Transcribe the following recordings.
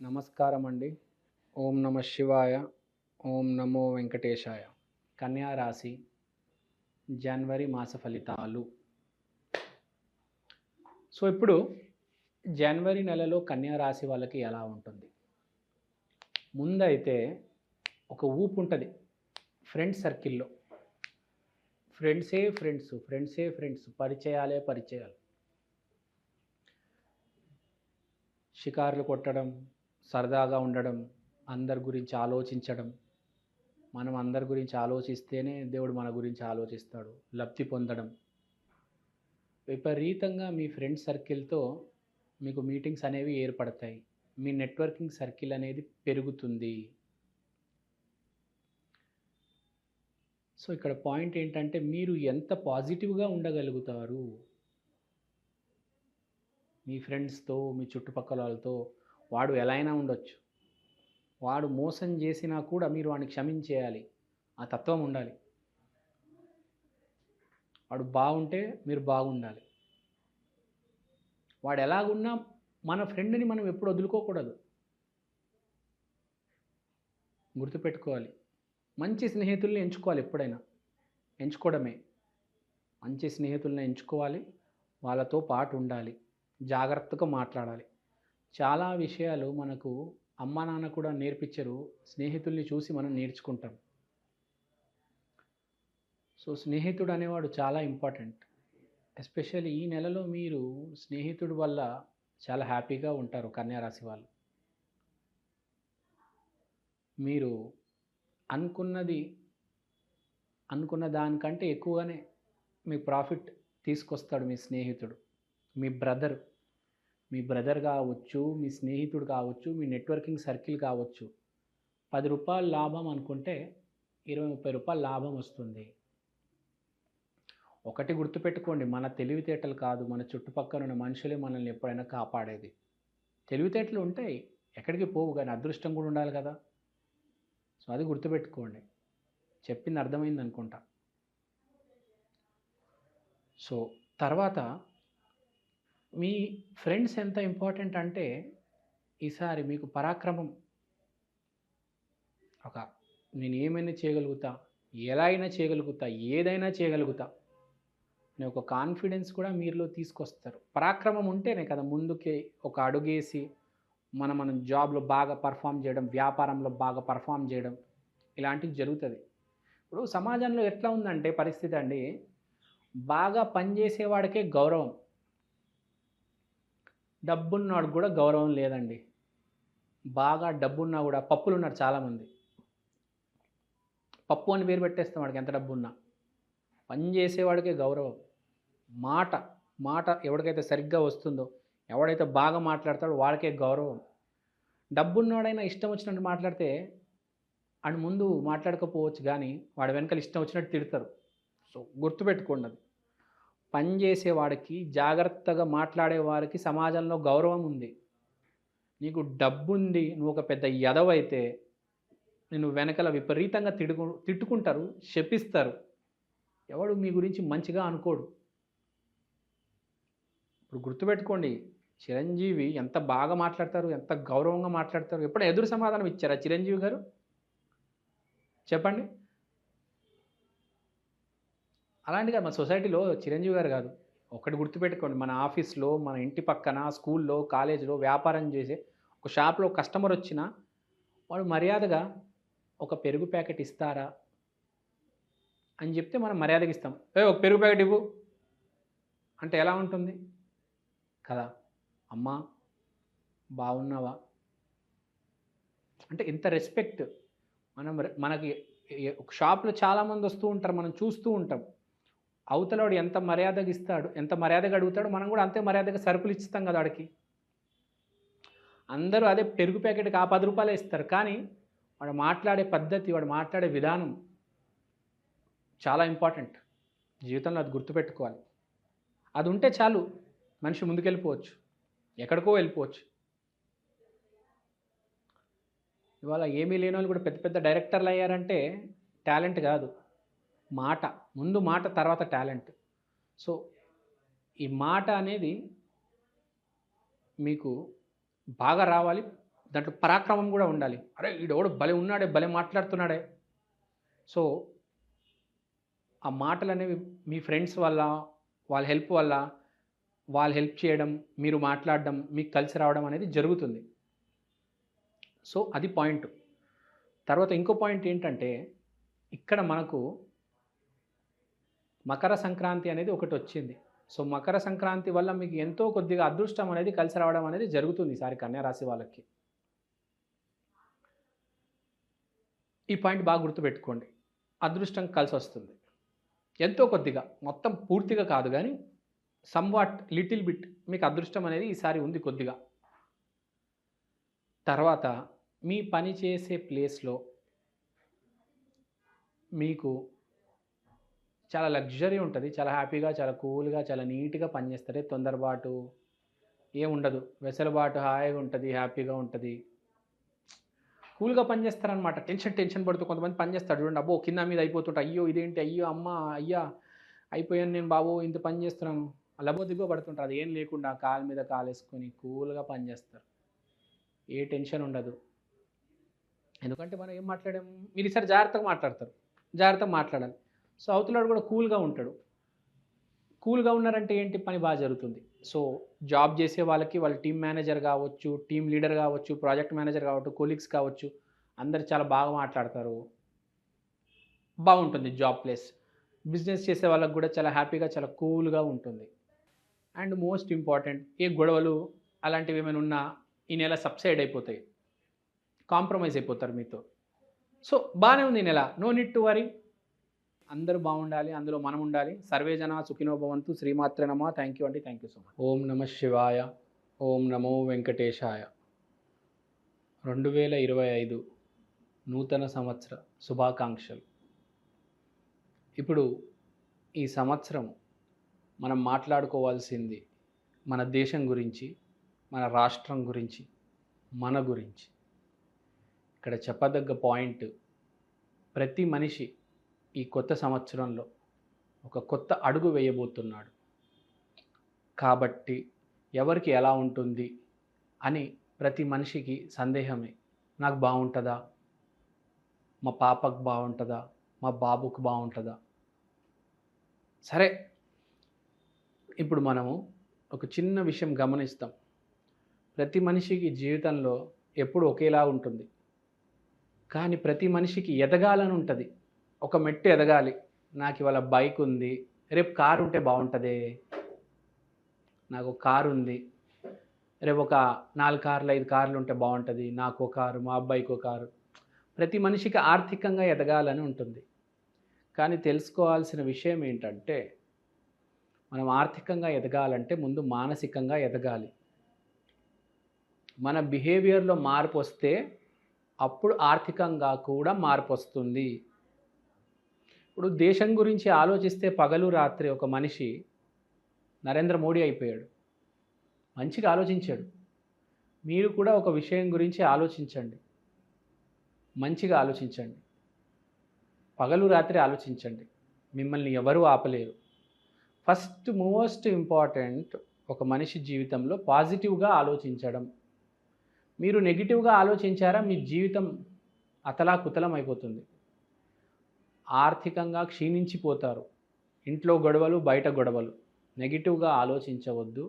నమస్కారం అండి. ఓం నమ శివాయ. ఓం నమో వెంకటేశాయ. కన్యా రాశి జనవరి మాస ఫలితాలు. సో ఇప్పుడు జనవరి నెలలో కన్యా రాశి వాళ్ళకి ఎలా ఉంటుంది? ముందైతే ఒక ఊపు ఉంటుంది ఫ్రెండ్స్ సర్కిల్లో. ఫ్రెండ్సే ఫ్రెండ్స్, పరిచయాలు. షికారులు కొట్టడం, సరదాగా ఉండడం, అందరి గురించి ఆలోచించడం. మనం అందరి గురించి ఆలోచిస్తేనే దేవుడు మన గురించి ఆలోచిస్తాడు. లబ్ధి పొందడం. విపరీతంగా మీ ఫ్రెండ్ సర్కిల్తో మీకు మీటింగ్స్ అనేవి ఏర్పడతాయి. మీ నెట్వర్కింగ్ సర్కిల్ అనేది పెరుగుతుంది. సో ఇక్కడ పాయింట్ ఏంటంటే మీరు ఎంత పాజిటివ్గా ఉండగలుగుతారు మీ ఫ్రెండ్స్తో, మీ చుట్టుపక్కల వాళ్ళతో. వాడు ఎలా అయినా ఉండొచ్చు. వాడు మోసం చేసినా కూడా మీరు వాడిని క్షమించేయాలి. ఆ తత్వం ఉండాలి. వాడు బాగుంటే మీరు బాగుండాలి. వాడు ఎలాగున్నా మన ఫ్రెండ్ని మనం ఎప్పుడు వదులుకోకూడదు. గుర్తుపెట్టుకోవాలి. మంచి స్నేహితుల్ని ఎంచుకోవాలి. ఎప్పుడైనా ఎంచుకోవడమే. మంచి స్నేహితుల్ని ఎంచుకోవాలి. వాళ్ళతో పాటు ఉండాలి. జాగ్రత్తగా మాట్లాడాలి. చాలా విషయాలు మనకు అమ్మా నాన్న కూడా నేర్పించరు. స్నేహితుల్ని చూసి మనం నేర్చుకుంటాం. సో స్నేహితుడు అనేవాడు చాలా ఇంపార్టెంట్. ఎస్పెషల్లీ ఈ నెలలో మీరు స్నేహితుడి వల్ల చాలా హ్యాపీగా ఉంటారు కన్యా రాశి వాళ్ళు. మీరు అనుకున్న దానికంటే ఎక్కువగానే మీ ప్రాఫిట్ తీసుకొస్తాడు మీ స్నేహితుడు. మీ బ్రదర్ కావచ్చు, మీ స్నేహితుడు కావచ్చు, మీ నెట్వర్కింగ్ సర్కిల్ కావచ్చు. ₹10 లాభం అనుకుంటే ₹20-30 లాభం వస్తుంది. ఒకటి గుర్తుపెట్టుకోండి, మన తెలివితేటలు కాదు, మన చుట్టుపక్కల ఉన్న మనుషులే మనల్ని ఎప్పుడైనా కాపాడేది. తెలివితేటలు ఉంటాయి, ఎక్కడికి పోవు, కానీ అదృష్టం కూడా ఉండాలి కదా. సో అది గుర్తుపెట్టుకోండి. చెప్పింది అర్థమైంది అనుకుంటా. సో తర్వాత మీ ఫ్రెండ్స్ ఎంత ఇంపార్టెంట్ అంటే ఈసారి మీకు పరాక్రమం, నేను ఏమైనా చేయగలుగుతా, ఎలా అయినా చేయగలుగుతా, ఏదైనా చేయగలుగుతా అనే ఒక కాన్ఫిడెన్స్ కూడా మీలో తీసుకొస్తారు. పరాక్రమం ఉంటేనే కదా ముందుకి ఒక అడుగేసి మనం జాబ్లో బాగా పర్ఫామ్ చేయడం, వ్యాపారంలో బాగా పర్ఫామ్ చేయడం, ఇలాంటివి జరుగుతుంది. ఇప్పుడు సమాజంలో ఎట్లా ఉందంటే పరిస్థితి అండి, బాగా పనిచేసేవాడికే గౌరవం, డబ్బున్నవాడికి కూడా గౌరవం లేదండి. బాగా డబ్బున్నా కూడా పప్పులు ఉన్నారు చాలామంది. పప్పు అని పేరు పెట్టేస్తాం వాడికి ఎంత డబ్బు ఉన్నా. పని చేసేవాడికే గౌరవం. మాట ఎవరికైతే సరిగ్గా వస్తుందో, ఎవడైతే బాగా మాట్లాడతాడో వాడికే గౌరవం. డబ్బున్నవాడైనా ఇష్టం వచ్చినట్టు మాట్లాడితే వాడు ముందు మాట్లాడకపోవచ్చు, కానీ వాడి వెనకాల ఇష్టం వచ్చినట్టు తిడతారు. సో గుర్తుపెట్టుకోండి, అది పనిచేసేవాడికి, జాగ్రత్తగా మాట్లాడేవారికి సమాజంలో గౌరవం ఉంది. నీకు డబ్బుంది, నువ్వు ఒక పెద్ద ఎదవైతే నేను వెనకాల విపరీతంగా తిట్టుకుంటారు, శపిస్తారు. ఎవడు మీ గురించి మంచిగా అనుకోడు. ఇప్పుడు గుర్తుపెట్టుకోండి, చిరంజీవి ఎంత బాగా మాట్లాడతారు, ఎంత గౌరవంగా మాట్లాడతారు. ఎప్పుడు ఎదురు సమాధానం ఇచ్చారా చిరంజీవి గారు? చెప్పండి. అలాంటిగా మన సొసైటీలో చిరంజీవి గారు కాదు. ఒకటి గుర్తుపెట్టుకోండి, మన ఆఫీస్లో, మన ఇంటి పక్కన, స్కూల్లో, కాలేజీలో, వ్యాపారం చేసే ఒక షాప్లో కస్టమర్ వచ్చినా వాడు మర్యాదగా ఒక పెరుగు ప్యాకెట్ ఇస్తారా అని చెప్తే మనం మర్యాదగా ఇస్తాం. ఒక పెరుగు ప్యాకెట్ ఇవ్వు అంటే ఎలా ఉంటుంది కదా. అమ్మా బాగున్నావా అంటే ఇంత రెస్పెక్ట్. మనకి ఒక షాప్లో చాలామంది వస్తూ ఉంటారు, మనం చూస్తూ ఉంటాం. అవతలవాడు ఎంత మర్యాదగా ఇస్తాడు, ఎంత మర్యాదగా అడుగుతాడో మనం కూడా అంతే మర్యాదగా సరుకులు ఇస్తాం కదా వాడికి. అందరూ అదే పెరుగు ప్యాకెట్కి ఆ ₹10 ఇస్తారు, కానీ వాడు మాట్లాడే పద్ధతి, వాడు మాట్లాడే విధానం చాలా ఇంపార్టెంట్. జీవితంలో అది గుర్తుపెట్టుకోవాలి. అది ఉంటే చాలు, మనిషి ముందుకెళ్ళిపోవచ్చు, ఎక్కడికో వెళ్ళిపోవచ్చు. ఇవాళ ఏమీ లేని వాళ్ళు కూడా పెద్ద పెద్ద డైరెక్టర్లు అయ్యారంటే టాలెంట్ కాదు, ముందు మాట తర్వాత టాలెంట్. సో ఈ మాట అనేది మీకు బాగా రావాలి, దాంట్లో పరాక్రమం కూడా ఉండాలి. అరే ఈడెవడో భలే ఉన్నాడే, భలే మాట్లాడుతున్నాడే. సో, ఆ మాటలనేవి మీ ఫ్రెండ్స్ వల్ల, వాళ్ళ హెల్ప్ వల్ల, వాళ్ళు హెల్ప్ చేయడం, మీరు మాట్లాడడం, మీకు కలిసి రావడం అనేది జరుగుతుంది. సో, అది పాయింట్. తర్వాత ఇంకో పాయింట్ ఏంటంటే, ఇక్కడ మనకు మకర సంక్రాంతి అనేది ఒకటొచ్చింది. సో, మకర సంక్రాంతి వల్ల మీకు ఎంతో కొద్దిగా అదృష్టం అనేది కలిసి రావడం అనేది జరుగుతుంది ఈసారి కన్యా రాశి వాళ్ళకి. ఈ పాయింట్ బాగా గుర్తుపెట్టుకోండి. అదృష్టం కలిసొస్తుంది. ఎంతో కొద్దిగా, మొత్తం పూర్తిగా కాదు గానీ, సమ్‌వాట్ లిటిల్ బిట్ మీకు అదృష్టం అనేది ఈసారి ఉంది కొద్దిగా. తర్వాత మీ పని చేసే ప్లేస్‌లో మీకు చాలా లగ్జరీ ఉంటది. చాలా హ్యాపీగా, చాలా కూల్‌గా, చాలా నీట్‌గా పనిచేస్తారు. తొందరపాటు ఏముండదు. వెసులుబాటు హాయిగా ఉంటది. హ్యాపీగా ఉంటది. కూల్‌గా పనిచేస్తారనమాట. టెన్షన్ పడుతూ కొంతమంది పనిచేస్తారు చూడండి. అబ్బో! కింద మీద అయిపోతుంటే అయ్యో! ఇదేంటి? అయ్యో! అమ్మ! అయ్యా! అయిపోయాను నేను బాబు ఇంత పని చేస్తున్నాను. లబోదిబో పడుతుంటారు. అది ఏం లేకుండా కాలు మీద కాలేసుకొని కూల్‌గా పనిచేస్తారు. ఏ టెన్షన్ ఉండదు. ఎందుకంటే మనం ఏం మాట్లాడాము? మీరు ఈసారి జాగ్రత్తగా మాట్లాడతారు. జాగ్రత్తగా మాట్లాడాలి. సో, అవతలోడు కూడా కూల్‌గా ఉంటాడు. కూల్‌గా ఉన్నారంటే ఏంటి? పని బాగా జరుగుతుంది. సో, జాబ్ చేసే వాళ్ళకి వాళ్ళ టీమ్ మేనేజర్ కావచ్చు, టీమ్ లీడర్ కావచ్చు, ప్రాజెక్ట్ మేనేజర్ కావచ్చు, కొలీగ్స్ కావచ్చు, అందరూ చాలా బాగా మాట్లాడతారు. బాగుంటుంది జాబ్ ప్లేస్. బిజినెస్ చేసే వాళ్ళకి కూడా చాలా హ్యాపీగా, చాలా కూల్‌గా ఉంటుంది. అండ్ మోస్ట్ ఇంపార్టెంట్ ఏ గొడవలు అలాంటివి ఏమైనా ఉన్నా ఈ నెల సబ్సైడ్ అయిపోతాయి. కాంప్రమైజ్ అయిపోతారు మీతో. సో, బానే ఉంది ఈ నెల. No need to worry. అందరూ బాగుండాలి. అందులో మనం ఉండాలి. సర్వే జన సుఖినో భవంతు. శ్రీమాత్రే నమః. థ్యాంక్ యూ అండి. Thank you so much. ఓం నమః శివాయ. ఓం నమో వెంకటేశాయ. 2025 నూతన సంవత్సర శుభాకాంక్షలు. ఇప్పుడు ఈ సంవత్సరం మనం మాట్లాడుకోవాల్సింది మన దేశం గురించి, మన రాష్ట్రం గురించి, మన గురించి. ఇక్కడ చెప్పదగ్గ పాయింట్, ప్రతి మనిషి ఈ కొత్త సంవత్సరంలో ఒక కొత్త అడుగు వేయబోతున్నాడు. కాబట్టి ఎవరికి ఎలా ఉంటుంది అని ప్రతి మనిషికి సందేహమే. నాకు బాగుంటుందా? మా పాపకు బాగుంటుందా? మా బాబుకు బాగుంటుందా? సరే, ఇప్పుడు మనము ఒక చిన్న విషయం గమనిస్తాం. ప్రతి మనిషికి జీవితంలో ఎప్పుడు ఒకేలా ఉంటుంది. కానీ ప్రతి మనిషికి ఎదగాలని ఉంటుంది. ఒక మెట్టు ఎదగాలి. నాకు ఇవాళ బైక్ ఉంది, రేపు కారు ఉంటే బాగుంటుందే. నాకు ఒక కారు ఉంది, రేపు ఒక 4 కార్లు 5 కార్లు ఉంటే బాగుంటుంది. నాకు ఒక కారు, మా అబ్బాయికి ఒక కారు. ప్రతి మనిషికి ఆర్థికంగా ఎదగాలని ఉంటుంది. కానీ తెలుసుకోవాల్సిన విషయం ఏంటంటే, మనం ఆర్థికంగా ఎదగాలంటే ముందు మానసికంగా ఎదగాలి. మన బిహేవియర్లో మార్పు వస్తే అప్పుడు ఆర్థికంగా కూడా మార్పు వస్తుంది. ఇప్పుడు దేశం గురించి ఆలోచిస్తే పగలు రాత్రి ఒక మనిషి నరేంద్ర మోడీ అయిపోయాడు. మంచిగా ఆలోచించాడు. మీరు కూడా ఒక విషయం గురించి ఆలోచించండి. మంచిగా ఆలోచించండి. పగలు రాత్రి ఆలోచించండి. మిమ్మల్ని ఎవరూ ఆపలేరు. ఫస్ట్ మోస్ట్ ఇంపార్టెంట్ ఒక మనిషి జీవితంలో పాజిటివ్గా ఆలోచించడం. మీరు నెగిటివ్గా ఆలోచించారా మీ జీవితం అతలాకుతలం అయిపోతుంది. ఆర్థికంగా క్షీణించిపోతారు. ఇంట్లో గొడవలు, బయట గొడవలు. నెగిటివ్గా ఆలోచించవద్దు,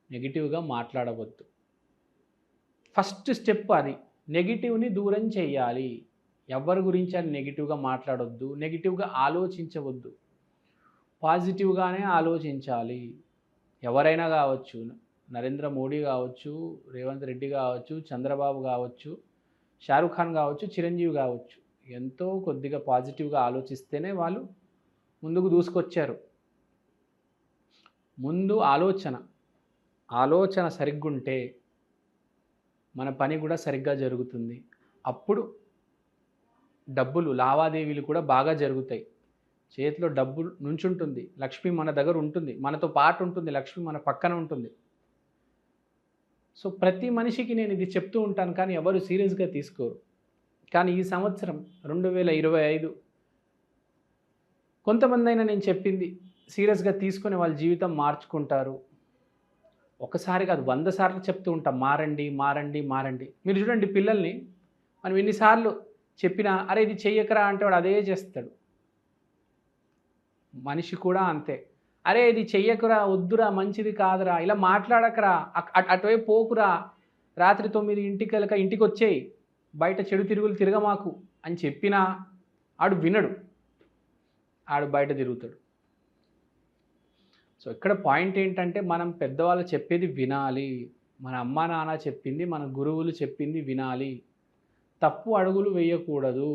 నెగిటివ్గా మాట్లాడవద్దు. ఫస్ట్ స్టెప్ అది. నెగిటివ్ని దూరం చేయాలి. ఎవరి గురించి అని నెగిటివ్గా మాట్లాడొద్దు, నెగిటివ్గా ఆలోచించవద్దు. పాజిటివ్గానే ఆలోచించాలి. ఎవరైనా కావచ్చు, నరేంద్ర మోడీ కావచ్చు, రేవంత్ రెడ్డి కావచ్చు, చంద్రబాబు కావచ్చు, షారుఖ్ ఖాన్ కావచ్చు, చిరంజీవి కావచ్చు. ఎంతో కొద్దిగా పాజిటివ్గా ఆలోచిస్తేనే వాళ్ళు ముందుకు దూసుకొచ్చారు. ముందు ఆలోచన సరిగ్గుంటే మన పని కూడా సరిగ్గా జరుగుతుంది. అప్పుడు డబ్బులు లావాదేవీలు కూడా బాగా జరుగుతాయి. చేతిలో డబ్బు నుంచుంటుంది. లక్ష్మి మన దగ్గర ఉంటుంది. మనతో పాటు ఉంటుంది. లక్ష్మి మన పక్కన ఉంటుంది. సో ప్రతి మనిషికి నేను ఇది చెప్తూ ఉంటాను, కానీ ఎవరు సీరియస్గా తీసుకోరు. కానీ ఈ సంవత్సరం 2025 కొంతమంది అయినా నేను చెప్పింది సీరియస్గా తీసుకొని వాళ్ళ జీవితం మార్చుకుంటారు. ఒకసారి కాదు 100 సార్లు చెప్తూ ఉంటాం మారండి, మారండి, మారండి. మీరు చూడండి పిల్లల్ని మనం ఎన్నిసార్లు చెప్పినా అరే ఇది చెయ్యకరా అంటే వాడు అదే చేస్తాడు. మనిషి కూడా అంతే. అరే ఇది చెయ్యకురా, వద్దురా, మంచిది కాదురా, ఇలా మాట్లాడకురా, అటువైపు పోకురా, రాత్రి 9 ఇంటికొచ్చేయి, బయట చెడు తిరుగులు తిరగమాకు అని చెప్పినా ఆడు వినడు. ఆడు బయట తిరుగుతాడు. సో ఇక్కడ పాయింట్ ఏంటంటే మనం పెద్దవాళ్ళు చెప్పేది వినాలి. మన అమ్మా నాన్న చెప్పింది, మన గురువులు చెప్పింది వినాలి. తప్పు అడుగులు వేయకూడదు.